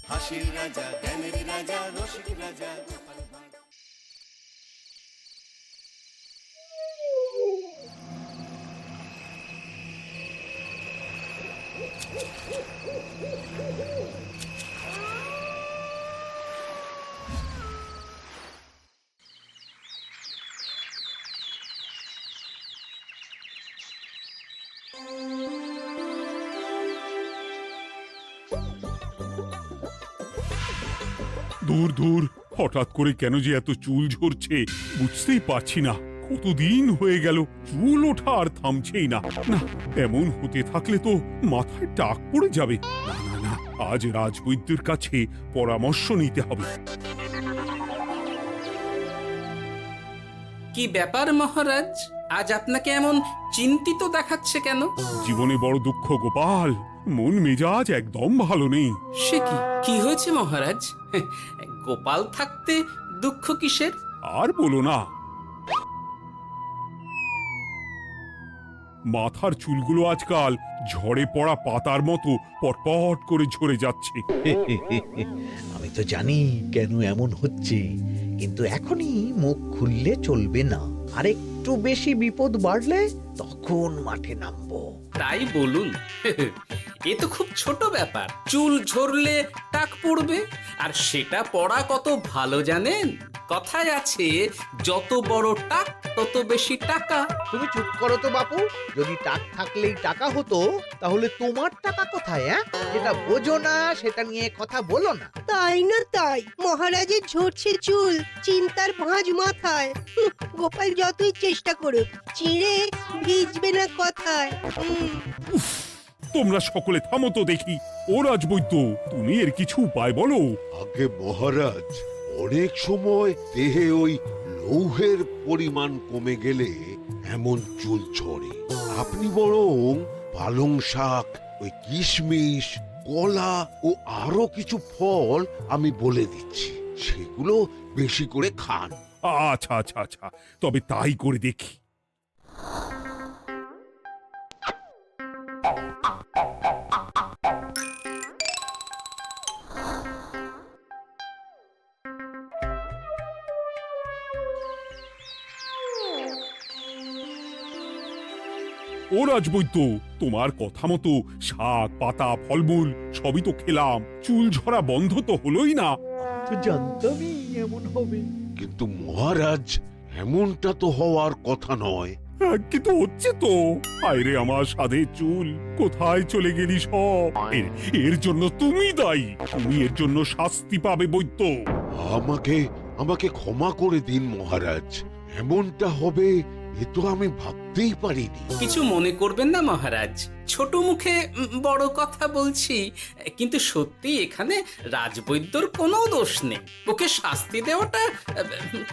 হাসির রাজা, জ্ঞানের রাজা, রসিক রাজা। দূর দূর, হঠাৎ করে কেন যে এত চুল ঝরছে বুঝতেই পারছি না। কতদিন হয়ে গেল চুল ওঠা আর থামছেই না। না, এমন হতে থাকলে তো মাথায় টাক পড়ে যাবে। না না না, আজ রাজবৈদ্যের কাছে পরামর্শ নিতে হবে। কি ব্যাপার মহারাজ, আজ আপনাকে এমন চিন্তিত দেখাচ্ছে কেন? জীবনে বড় দুঃখ গোপাল, মন মেজাজ একদম ভালো নেই। সে কি কি হয়েছে মহারাজ? গোপাল থাকতে দুঃখ কিসের? আর বলো না, মাথার চুলগুলো আজকাল ঝড়ে পড়া পাতার মতো পটপট করে ঝরে যাচ্ছে। আমি তো জানি কেন এমন হচ্ছে, কিন্তু এখনই মুখ খুললে চলবে না। আর একটু বেশি বিপদ বাড়লে তখন মাঠে নামবো। তাই বলুন। এ তো খুব ছোট ব্যাপার। চুল ঝরলে টাক পড়বে, আর সেটা পড়া কত ভালো জানেন? কথায় আছে, যত বড় টাক তত বেশি টাকা। তুমি চুপ করো তো বাপু। যদি টাক থাকলেই টাকা হতো, তাহলে তোমার টাকা কোথায়? যেটা বোঝো না সেটা নিয়ে কথা বলো না। তাই না তাই, মহারাজের ঝরছে চুল, চিন্তার ভাঁজ মাথায়। গোপাল যতই চেষ্টা করুক, চিড়ে ভিজবে না কথায়। তোমরা সকলে থামো তো দেখি। ও রাজবৈদ্য, তুমি এর কিছু উপায় বলো। আগে মহারাজ, অনেক সময় দেহে ওই লৌহের পরিমাণ কমে গেলে এমন চুল ঝরে। আপনি বরং পালং শাক, ওই কিশমিশ, কলা ও আরো কিছু ফল আমি বলে দিচ্ছি, সেগুলো বেশি করে খান। আচ্ছা আচ্ছা আচ্ছা, তবে তাই করে দেখি। ও রাজবৈদ্য, তোমার কথা মতো শাক পাতা ফলমূল সবই তো খেলাম, চুল ঝরা বন্ধ তো হলোই না। তো জানতামই এমন হবে। কিন্তু মহারাজ, এমনটা তো হওয়ার কথা নয়। কিন্তু হচ্ছে তো। আরে আমার সাধে চুল, কোথায় চলে গেলি সব? এর জন্য তুমি দায়ী। তুমি এর জন্য শাস্তি পাবে বৈদ্য। আমাকে আমাকে ক্ষমা করে দিন মহারাজ। এমনটা হবে এ তো আমি ভাবতেই পারিনি। কিছু মনে করবেন না মহারাজ, ছোট মুখে বড় কথা বলছি। কিন্তু সত্যি এখানে রাজবৈদ্যর কোনো দোষ নেই। ওকে শাস্তি দেওয়াটা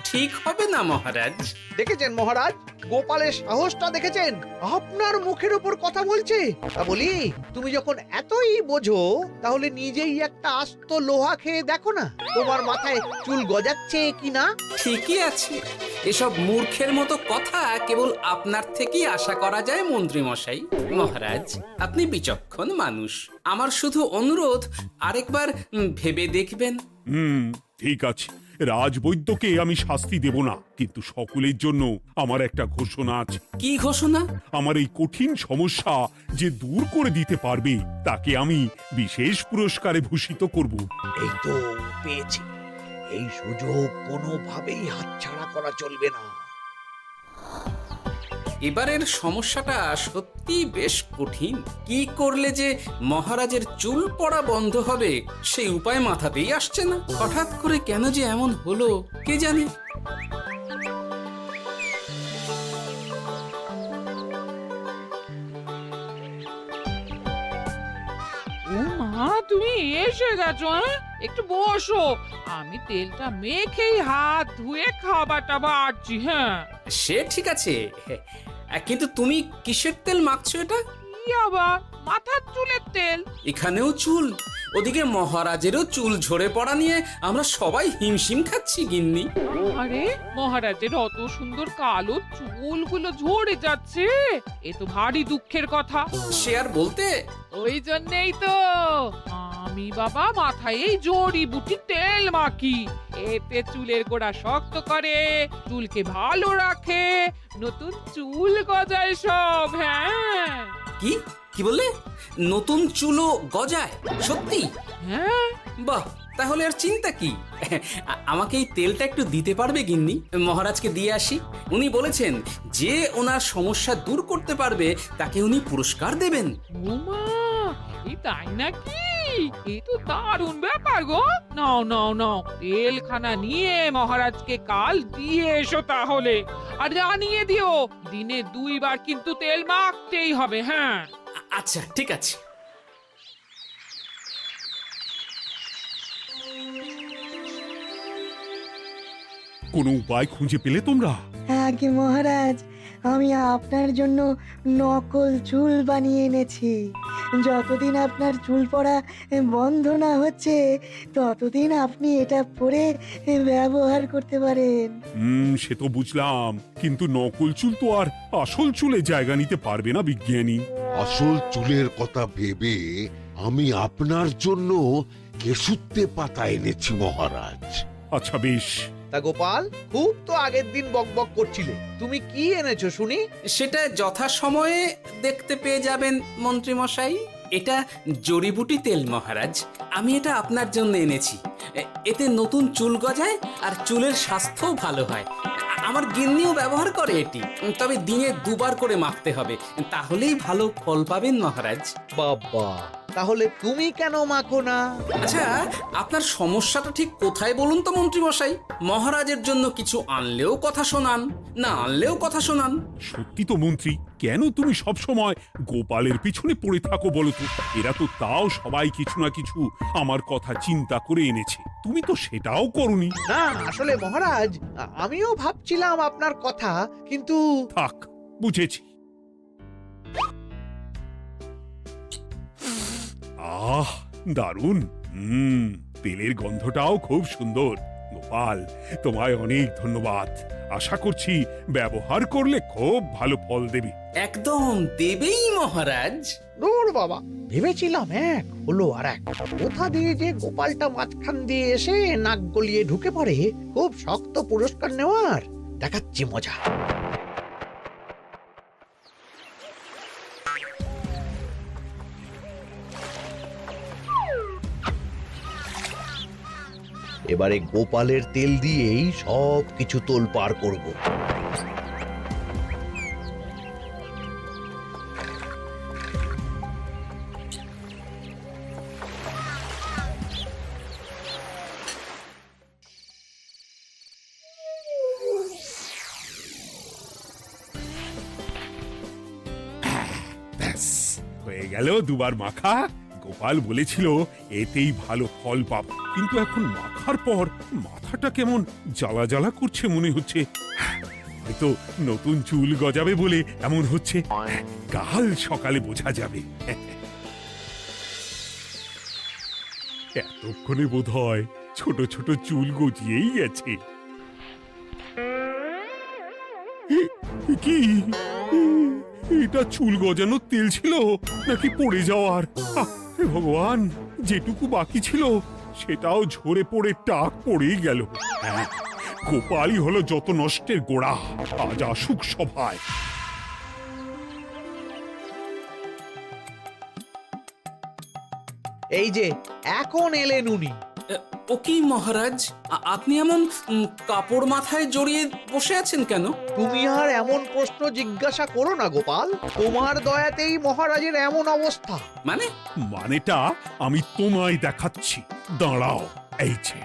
ঠিক হবে না মহারাজ। দেখেছেন মহারাজ, গোপালের সাহসটা দেখেছেন? আপনার মুখের উপর কথা বলছে। তা বলি, তুমি যখন এতই বোঝো, তাহলে নিজেই একটা আস্ত লোহা খেয়ে দেখো না, তোমার মাথায় চুল গজাচ্ছে কিনা। ঠিকই আছে, এসব মূর্খের মতো কথা কেবল আপনার থেকেই আশা করা যায় মন্ত্রী মশাই। মহারাজ, আপনি বিচক্ষণ মানুষ। আমার শুধু অনুরোধ, আরেকবার ভেবে দেখবেন। ঠিক আছে, রাজবৈদ্যকে আমি শাস্তি দেব না, কিন্তু সকলের জন্য আমার একটা ঘোষণা আছে। কি ঘোষণা? আমার এই কঠিন সমস্যা যে দূর করে দিতে পারবে, তাকে আমি বিশেষ পুরস্কারে ভূষিত করব। এই তো পেয়েছি। এই সুযোগ কোনোভাবেই হাতছাড়া করা চলবে না। এবারের সমস্যাটা সত্যি বেশ কঠিন। কি করলে যে মহারাজের চুল পড়া বন্ধ হবে সেই উপায় মাথাতেই আসছে না। হঠাৎ করে কেন যে এমন হলো কে জানে। ও মা, তুমি এসে গেছো? একটু বসো, আমি তেলটা মেখেই হাত ধুয়ে খাবারটা বাড়ছি। হ্যাঁ, সে ঠিক আছে, কিন্তু তুমি কিসের তেল মাখছো এটা? কি আবার মাথার চুলের তেল? এখানেও চুল, ওদিকে মহারাজেরও চুল ঝরে পড়া নিয়ে আমরা সবাই হিমশিম খাচ্ছি গিন্নি। আরে, মহারাজের অত সুন্দর কালো চুলগুলো ঝরে যাচ্ছে, এ তো ভারী দুঃখের কথা। সে আর বলতে। ওই জন্যই তো আমি বাবা মাথায় এই জড়িবুটি তেল মাখি, এতে চুলের গোড়া শক্ত করে, চুলকে ভালো রাখে, নতুন চুল গজায় সব। হ্যাঁ কি কি বললে? নতুন চুলও গজায়? সত্যি? হ্যাঁ, বাহ, তাহলে আর চিন্তা কি? আমাকে এই তেলটা একটু দিতে পারবে গিন্নি? মহারাজকে দিয়ে আসি। উনি বলেছেন যে ওনার সমস্যা দূর করতে পারবে তাকে উনি পুরস্কার দেবেন। ওমা, এই তাই নাকি? এ তো দারুণ ব্যাপার গো। নাও নাও নাও, তেলখানা নিয়ে মহারাজকে কাল দিয়ে এসো তাহলে। আর জানিয়ে দিও, দিনে 2 বার কিন্তু তেল মাখতেই হবে। হ্যাঁ, আচ্ছা, ঠিক আছে। কোনো উপায় খুঁজে পেলে তোমরা? আগে মহারাজ, আমি আপনার জন্য নকল চুল বানিয়ে এনেছি। যতদিন আপনার চুল পড়া বন্ধ না হচ্ছে ততদিন আপনি এটা পরে ব্যবহার করতে পারেন। সে তো বুঝলাম, কিন্তু নকল চুল তো আর আসল চুলে জায়গা নিতে পারবে না বিজ্ঞানী। আসল চুলের কথা ভেবে আমি আপনার জন্য কেশুত্তে পাতা এনেছি মহারাজ। আচ্ছা বেশ। তা গোপাল, খুব তো আগের দিন বকবক করছিলে, তুমি কি এনেছো শুনি? সেটা যথাসময়ে দেখতে পেয়ে যাবেন মন্ত্রী মশাই। এটা জড়িবুটি তেল মহারাজ, আমি এটা আপনার জন্য এনেছি। এতে নতুন চুল গজায় আর চুলের স্বাস্থ্যও ভালো হয়। আমার গিন্নিও ব্যবহার করে এটি, তবে দিনে 2 বার করে মাখতে হবে, তাহলেই ভালো ফল পাবেন মহারাজ। বাবা, তাহলে তুমি কেন মাখো না? আচ্ছা, আপনার সমস্যাটা ঠিক কোথায় বলুন তো মন্ত্রী মশাই? মহারাজের জন্য কিছু আনলেও কথা শোনান, না আনলেও কথা শোনান। সত্যি তো মন্ত্রী, কেন তুমি সব সময় গোপালের পিছনে পড়ে থাকো বলো তো? এরা তো তাও সবাই কিছু না কিছু আমার কথা চিন্তা করে এনেছে, তুমি তো সেটাও করনি। না, আসলে মহারাজ, আমিও ভাবছিলাম আপনার কথা, কিন্তু থাক, বুঝেছি। আহ, দারুণ। তেলের গন্ধটাও খুব সুন্দর। গোপাল, তোমায় অনেক ধন্যবাদ। আশা করছি ব্যবহার করলে খুব ভালো ফল দেবে। একদম দেবেই মহারাজ। দূর বাবা, ভেবেছিলাম এক, হলো আর এক। কোথা দিয়ে যে গোপালটা মাঝখান দিয়ে এসে নাক গলিয়ে ঢুকে পড়ে, খুব শক্ত পুরস্কার নেওয়ার। দেখাচ্ছি মজা। এবারে গোপালের তেল দিয়েই সব কিছু তোলপাড় করব। ব্যাস, হয়ে গেল 2 বার মাখা। গোপাল বলেছিল এতেই ভালো ফল পাব, কিন্তু এখন মাখার পর মাথাটা কেমন জ্বালা জ্বালা করছে মনে হচ্ছে। হয়তো নতুন চুল গজাবে বলে এমন হচ্ছে। কাল সকালে বোঝা যাবে। এতক্ষণে বোধহয় ছোট ছোট চুল গজিয়েই গেছে। কি এটা চুল গজানোর তেল ছিল নাকি পড়ে যাওয়ার? হে ভগবান, যেটুকু বাকি ছিল সেটাও ঝরে পড়ে টাক পড়েই গেল। হ্যাঁ, গোপালই হলো যত নষ্টের গোড়া। আজ আসুক সভায়। এই যে এখন এলেন উনি। ও কি মহারাজ, আপনি এমন কাপড় মাথায় জড়িয়ে বসে আছেন কেন? তুমি আর এমন প্রশ্ন জিজ্ঞাসা করো না গোপাল, তোমার দয়াতেই মহারাজের এমন অবস্থা। মানে? মানেটা আমি তোমায় দেখাচ্ছি, দাঁড়াও। এই যে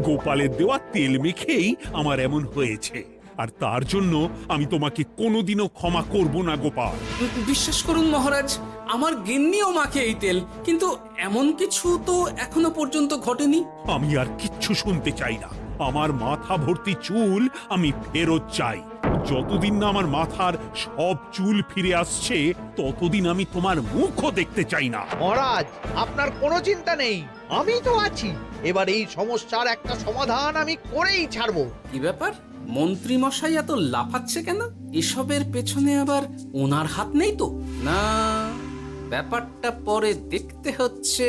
গোপালের দেওয়া তেল মেখেই আমার এমন হয়েছে, আর তার জন্য আমি তোমাকে কোনোদিনও ক্ষমা করব না গোপাল। বিশ্বাস করুন মহারাজ, আমার গিন্নিও মাখে এই তেল, কিন্তু এমন কিছু তো এখনো পর্যন্ত ঘটেনি। আমি আর কিচ্ছু শুনতে চাই না। আমার মাথা ভর্তি চুল আমি ফেরত চাই। যতদিন না আমার মাথার সব চুল ফিরে আসছে ততদিন আমি তোমার মুখও দেখতে চাই না। মহারাজ, আপনার কোনো চিন্তা নেই, আমি তো আছি। এবার এই সমস্যার একটা সমাধান আমি করেই ছাড়বো। কি ব্যাপার, মন্ত্রী মশাই এত লাফাচ্ছে কেন? এসবের পেছনে আবার ওনার হাত নেই তো? না, ব্যাপারটা পরে দেখতে হচ্ছে।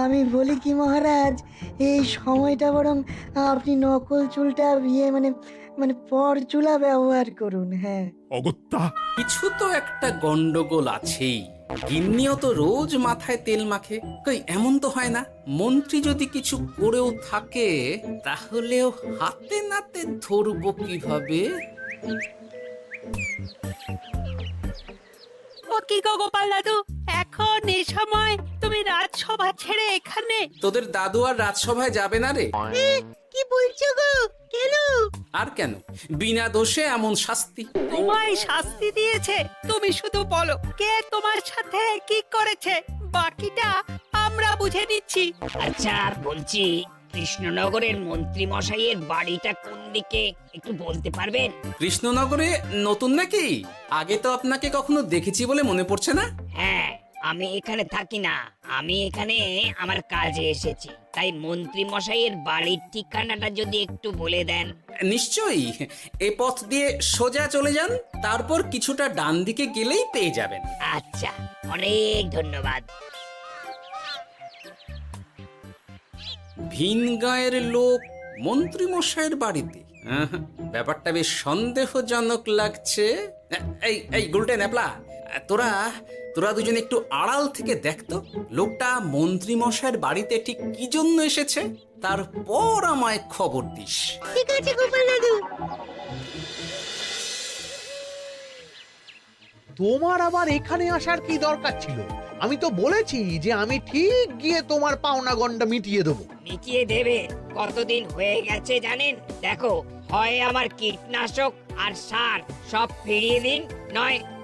আমি বলি কি মহারাজ, এই সময়টা বরং আপনি নকল চুলটা মানে মানে পরচুলা ব্যবহার করুন। হ্যাঁ, অগত্যা কিছু তো একটা গন্ডগোল আছেই। গিন্নিও তো রোজ মাথায় তেল মাখে, কই এমন তো হয় না। মন্ত্রী যদি কিছু করেও থাকে তাহলেও হাতে নাতে ধরবো কিভাবে? ও কি গো গোপাল দাদু, এখন এই সময় তুমি রাজসভা ছেড়ে এখানে? তোদের দাদু আর রাজসভায় যাবে না রে? কি বলছো গো? কেন? আর কেন, বিনা দোষে এমন শাস্তি। তোমায় শাস্তি দিয়েছে? তুমি শুধু বলো কে তোমার সাথে কি করেছে, বাকিটা আমরা বুঝে নিচ্ছি। আচ্ছা বলছি, কৃষ্ণনগরের মন্ত্রী মশাইয়ের বাড়িটা কোন দিকে একটু বলতে পারবেন? কৃষ্ণনগরে নতুন নাকি? আগে তো আপনাকে কখনো দেখেছি বলে মনে পড়ছে না। হ্যাঁ, আমি এখানে থাকি না, আমি এখানে আমার কাজে এসেছি, তাই মন্ত্রী মশাইয়ের বাড়ির ঠিকানাটা যদি একটু বলে দেন। নিশ্চয়ই, এ পথ দিয়ে সোজা চলে যান, তারপর কিছুটা ডান দিকে গেলেই পেয়ে যাবেন। আচ্ছা, অনেক ধন্যবাদ। ভিন গাঁয়ের লোক মন্ত্রী মশাইয়ের বাড়িতে, ব্যাপারটা বেশ সন্দেহজনক লাগছে। এই এই গুলটে ন্যাপলা, তোরা তোরা দুজন একটু আড়াল থেকে দেখতো লোকটা মন্ত্রী মশাইয়ের বাড়িতে ঠিক কি জন্য এসেছে, তারপর আমায় খবর দিস। ঠিক আছে গোপাল দাদু। তোমার আবার এখানে আসার কি দরকার ছিল? আমি তো বলেছি যে আমি ঠিক গিয়ে তোমার পাওনা গন্ডা মিটিয়ে দেবো। মিটিয়ে দেবে? কতদিন হয়ে গেছে জানেন? দেখো, হয় আমার কীটনাশক আর সার সব ফিরিয়ে দিন,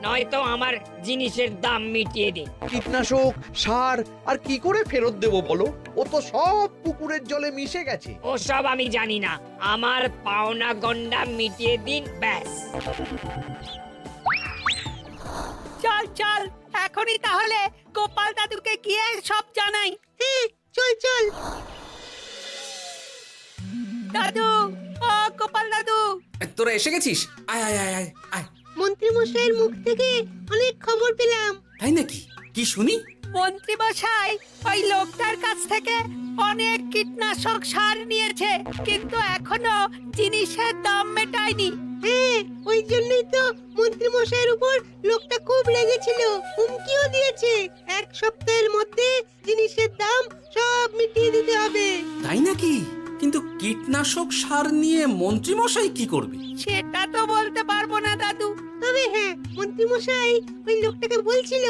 নয়তো আমার জিনিসের দাম মিটিয়ে দিন। কীটনাশক, সার আর কি করে ফেরত দেবো বলো? ও তো সব পুকুরের জলে মিশে গেছে। ওসব আমি জানি না, আমার পাওনা গন্ডা মিটিয়ে দিন, ব্যাস। চল চল, এখনই তাহলে গোপাল দাদুকে গিয়ে সব জানাই। হ্যাঁ, চল চল। দাদু, ও গোপাল দাদু, তোরা এসে গেছিস? আয় আয় আয় আয় আয়। মন্ত্রী মশাইয়ের মুখ থেকে অনেক খবর পেলাম। তাই নাকি? কি শুনি? মন্ত্রী মশাই ওই লোকটার কাছ থেকে অনেক কীটনাশক সার নিয়েছে, কিন্তু এখনো জিনিসের দাম মেটায়নি। হ্যাঁ, ওই জন্যই তো মন্ত্রী মশাইয়ের উপর লোকটা খুব রেগেছিল, হুমকিও দিয়েছে এক সপ্তাহের মধ্যে জিনিসের দাম সব মিটিয়ে দিতে হবে। তাই নাকি? কিন্তু কীটনাশক সার নিয়ে মন্ত্রী মশাই কি করবে? সেটা তো বলতে পারবো না দাদু, তবে হ্যাঁ, মন্ত্রী মশাই ওই লোকটাকে বলছিল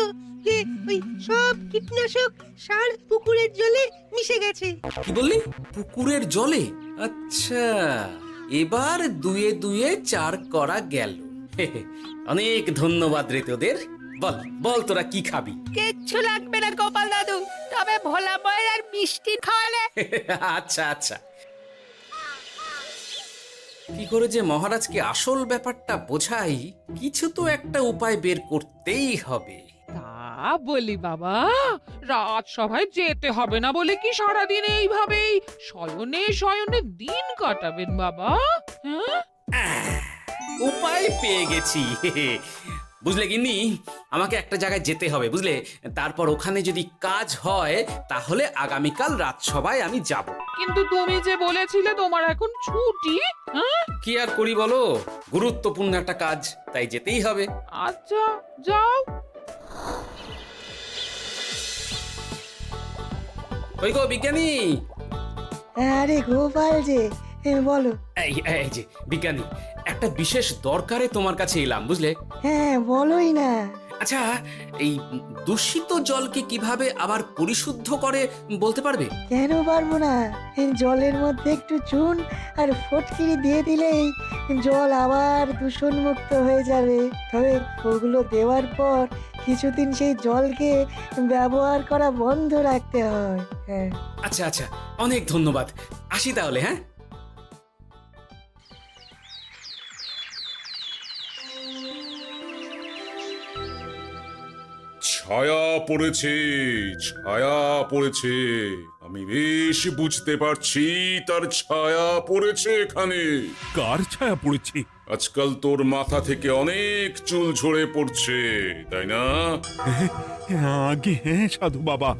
যে ওই সব কীটনাশক সার পুকুরের জলে মিশে গেছে। কি বললি? পুকুরের জলে? আচ্ছা, এবার দুয়ে দুয়ে চার করা গেল। অনেক ধন্যবাদ রে তোদের। বল বল, তোরা কি খাবি? কিচ্ছু লাগবে না গোপাল দাদু, তবে ভোলা বয়ের আর মিষ্টি খাওয়ালে। আচ্ছা আচ্ছা। কি করে যে মহারাজকে আসল ব্যাপারটা বোঝাই, কিছু তো একটা উপায় বের করতেই হবে। তা বলি বাবা, রাজসভায় যেতে হবে না বলে কি সারাদিন এইভাবেই শয়নে শয়নে দিন কাটাবেন বাবা? হ্যাঁ, উপায় পেয়ে গেছি। বুঝলে গিন্নি, আমাকে একটা জায়গায় যেতে হবে, বুঝলে? তারপর ওখানে যদি কাজ হয় তাহলে আগামীকাল রাজসভায় আমি যাব। কিন্তু তুমি যে বলেছিলে তোমার এখন ছুটি। হ্যাঁ, কি আর করি বলো, গুরুত্বপূর্ণ একটা কাজ, তাই যেতেই হবে। আচ্ছা যাও। ওই গো বিজ্ঞানী, আরে গোপাল যে, বলো। এই যে বিজ্ঞানী, একটা বিশেষ দরকারে তোমার কাছে এলাম, বুঝলে? হ্যাঁ, বলোই না। আচ্ছা, এই দূষিত জলকে কিভাবে আবার পরিশুদ্ধ করে বলতে পারবে? কেন পারবো না? জলের মধ্যে একটু চুন আর ফটকিরি দিয়ে দিলেই জল আবার দূষণমুক্ত হয়ে যাবে। তবে ওগুলো দেওয়ার পর কিছুদিন সেই জলকে ব্যবহার করা বন্ধ রাখতে হয়। হ্যাঁ, আচ্ছা আচ্ছা, অনেক ধন্যবাদ, আসি তাহলে। হ্যাঁ, ছায়া পড়েছে, ছায়া পড়েছে। আমি বেশ বুঝতে পারছি তার ছায়া পড়েছে এখানে। কার ছায়া পড়েছে? আজকাল তোর মাথা থেকে অনেক চুল ঝরে পড়ছে, তাই না? আগে হ্যাঁ সাধু বাবা,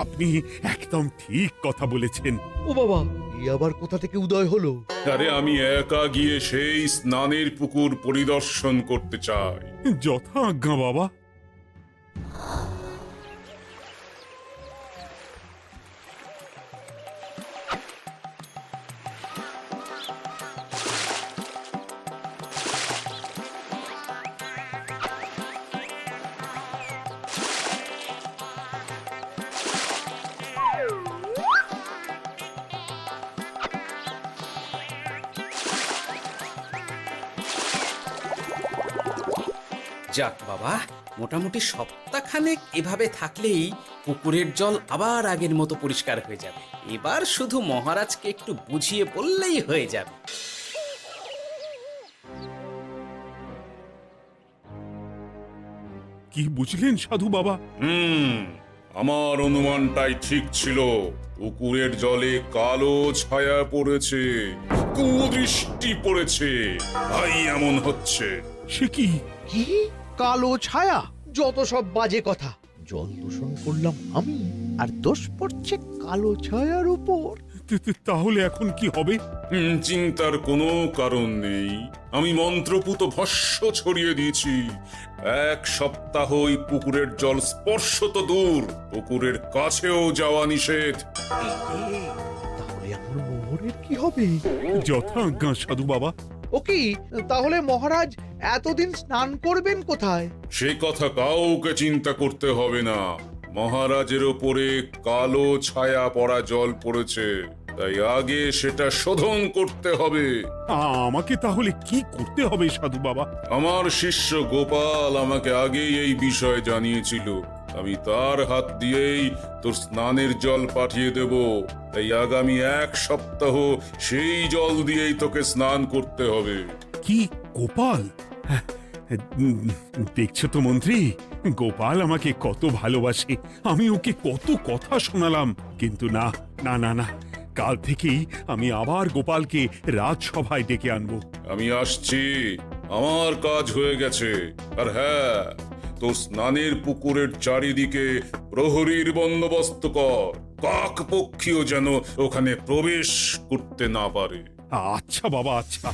আপনি একদম ঠিক কথা বলেছেন। ও বাবা, এই আবার কোথা থেকে উদয় হলো? আরে আমি একা গিয়ে সেই স্নানের পুকুর পরিদর্শন করতে চাই। যথা আজ্ঞা বাবা। যাক বাবা, মোটামুটি সপ্তাহখানেক এভাবে থাকলেই পুকুরের জল আবার আগের মতো পরিষ্কার হয়ে যাবে। এবার শুধু মহারাজকে একটু বুঝিয়ে বললেই হয়ে যাবে। কি বুঝলেন সাধু বাবা? আমার অনুমানটাই ঠিক ছিল। পুকুরের জলে কালো ছায়া পড়েছে, কুদৃষ্টি পড়েছে, তাই এমন হচ্ছে। সে কি? কি কালো ছায়া? যত সব বাজে কথা। জল দূষণ করলাম আমি, আর দোষ পড়ছে কালো ছায়ার উপর। তাহলে এখন কি হবে? চিন্তার কোনো কারণ নেই। আমি মন্ত্রপুত ভস্য ছড়িয়ে দিয়েছি। 1 সপ্তাহ ওই পুকুরের জল স্পর্শ তো দূর, পুকুরের কাছেও যাওয়া নিষেধ। তাহলে আমার মোহরের কি হবে? যথা আজ্ঞা সাধু বাবা। ও কি, তাহলে মহারাজ এতদিন স্নান করবেন কোথায়? সে কথা কাউকে চিন্তা করতে হবে না। মহারাজের ওপরে কালো ছায়া পড়া জল পড়েছে, তাই আগে সেটা শোধন করতে হবে। আমাকে তাহলে কি করতে হবে সাধু বাবা? আমার শিষ্য গোপাল আমাকে আগেই এই বিষয় জানিয়েছিল। আমি তার হাত দিয়েই তোর স্নানের জল পাঠিয়ে দেব। তাই আগামী 1 সপ্তাহ সেই জল দিয়েই তোকে স্নান করতে হবে। কি গোপাল? দেখছো তো মন্ত্রী, গোপাল আমাকে কত ভালোবাসে। আমি ওকে কত কথা শোনালাম, কিন্তু না না না না, কাল থেকেই আমি আবার গোপালকে রাজসভায় ডেকে আনবো। আমি আসছি, আমার কাজ হয়ে গেছে। আর হ্যাঁ, তোর স্নানের পুকুরের চারিদিকে প্রহরীর বন্দোবস্ত কর। কাক পক্ষীও যেন ওখানে প্রবেশ করতে না পারে। আচ্ছা বাবা, আচ্ছা।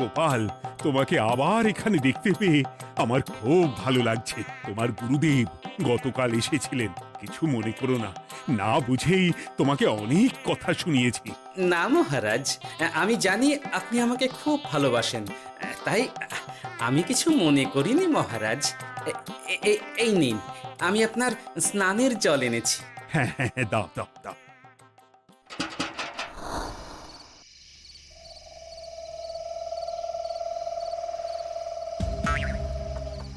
গোপাল, তোমাকে আবার এখানে দেখতে পেয়ে আমার খুব ভালো লাগছে। তোমার গুরুদেব গতকাল এসেছিলেন, কিছু মনে করো না। না বুঝেই তোমাকে অনেক কথা শুনিয়েছি। না মহারাজ, আমি জানি আপনি আমাকে খুব ভালোবাসেন, তাই আমি কিছু মনে করিনি মহারাজ। এই নিন, আমি আপনার স্নানের জল এনেছি। হ্যাঁ হ্যাঁ, দাও দাও দাও।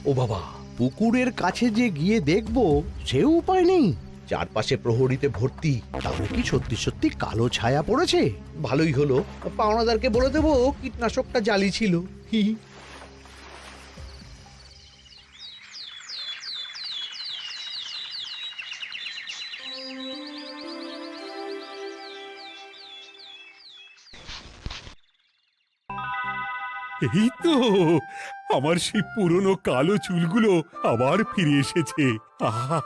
ও বাবা, পুকুরের কাছে যে গিয়ে দেখবো সে উপায় নেই। চারপাশে প্রহরীতে ভর্তি, তাহলে কি সত্যি সত্যি কালো ছায়া পড়েছে? ভালোই হলো, পাওনাদারকে বলে দেবো কীটনাশকটা জালি ছিল। হি হি। এই তো আমার সেই পুরনো কালো চুলগুলো আবার ফিরে এসেছে। আহা,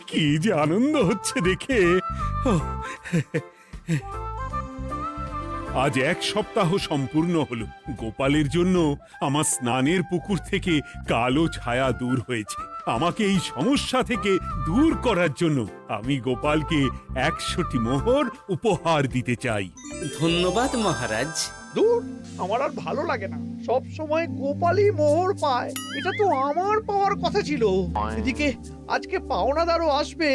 কি যে আনন্দ হচ্ছে দেখে। আজ 1 সপ্তাহ সম্পূর্ণ হলো। গোপালের জন্য আমার স্নানের পুকুর থেকে কালো ছায়া দূর হয়েছে। আমাকে এই সমস্যা থেকে দূর করার জন্য আমি গোপালকে 100টি মোহর উপহার দিতে চাই। ধন্যবাদ মহারাজ। দূর, আমার আর ভালো লাগে না। সব সময় গোপালই মোহর পায়, এটা তো আমার পাওয়ার কথা ছিল। এদিকে আজকে পাওনাদারও আসবে।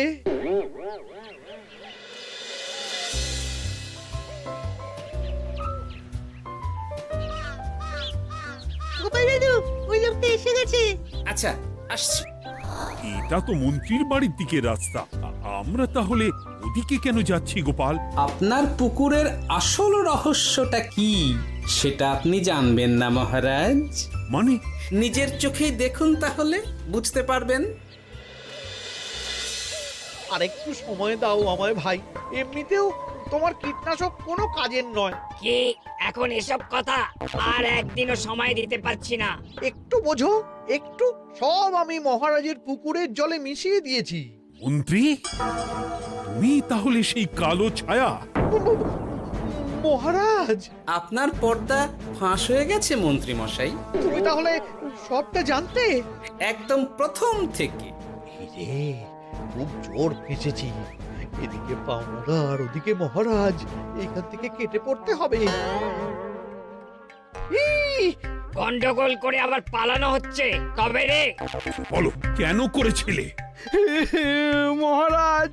গোপাল দাদু, ওই লোকটা এসে গেছে। আচ্ছা, আসছি। এটা তো মন্ত্রীর বাড়ির দিকে রাস্তা। আমরা তাহলে ওদিকে এদিকে কেন যাচ্ছি গোপাল? আপনার পুকুরের আসল রহস্যটা কি সেটা আপনি জানবেন না মহারাজ? মানে নিজের চোখেই দেখুন, তাহলে বুঝতে পারবেন। আর একটু সময় দাও আমায় ভাই, এমনিতেও তোমার কীটনাশক কোনো কাজের নয়। কি এখন এসব কথা? আর একদিনও সময় দিতে পারছি না। একটু বোঝো, একটু। সব আমি মহারাজের পুকুরের জলে মিশিয়ে দিয়েছি। মন্ত্রী, তুমি তাহলে সেই কালো ছায়া? মহারাজ, আপনার পর্দা ফাঁস হয়ে গেছে মন্ত্রী মশাই। তুমি তাহলে সবটা জানতে? একদম প্রথম থেকে। রে, খুব জোর ফেঁসেছি। এদিকে পাওনাদার, ওদিকে মহারাজ, এখান থেকে কেটে পড়তে হবে। গন্ডগোল করে আবার পালানো হচ্ছে তবে রে। বলো, কেন করেছিলে? মহারাজ,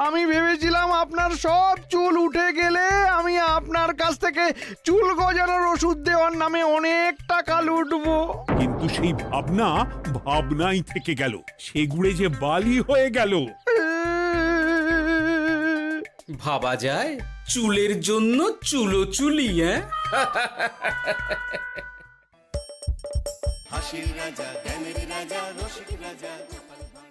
আমি ভেবেছিলাম আপনার সব চুল উঠে গেলে আমি আপনার কাছ থেকে চুল গজানোর ওষুধ দেওয়ার নামে অনেক টাকা লুটবো। কিন্তু সেই ভাবনা ভাবনাই থেকে গেল, সেগুড়ে যে বালি হয়ে গেল। ভাবা যায় চুলের জন্য চুলোচুলি, হ্যাঁ? হাসির রাজা জ্ঞানের রাজা রসিক রাজা গোপাল ভাঁড়।